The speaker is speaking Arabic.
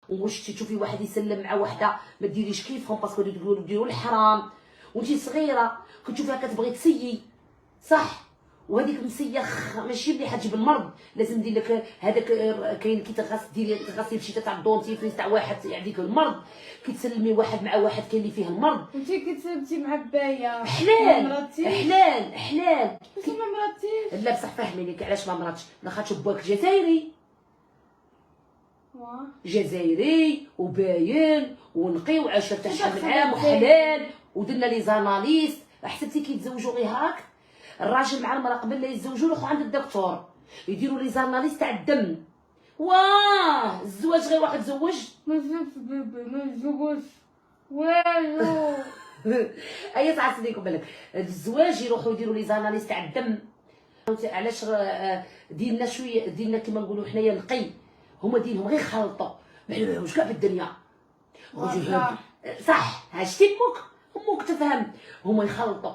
واش تشوفي واحد يسلم مع وحده ما ديريش كيفهم باسكو ديروا الحرام، وانتي صغيره كتشوفيها كتبغي تسيي صح، وهذيك مسيخ ماشي مليحه تجيب المرض. لازم ندير لك هذاك كاين كي تغسلي بشي تاع الدونتيفريس تاع واحد يعديك المرض، كتسلمي واحد مع واحد كاين اللي فيه المرض. انتي كتسلمتي مع بايا حلال حلال بس ما مراتيش. لا بصح فهمي لك علاش ما مراتش، لاخاطش باك جزائري جزائري وباين ونقي وعاش حتى شحال من عام وحلال، ودرنا لي زاناليست. حسبتي كيتزوجوا غير هاك الراجل مع المراه قبل لا يتزوجوا يروحوا عند الدكتور يديروا لي زاناليست تاع الدم. واه الزواج غير واحد زوج ما زلت بيبي ما نتزوجش والو. اي ساعه صديق بالك الزواج يروحوا يديروا لي زاناليست تاع الدم. علاش ديالنا شويه ديالنا كيما نقولوا حنايا نقي، هما ديالهم غير خلطوا ما عليهمش كاع في الدنيا. صح هاشتي امك تفهم، هما يخلطوا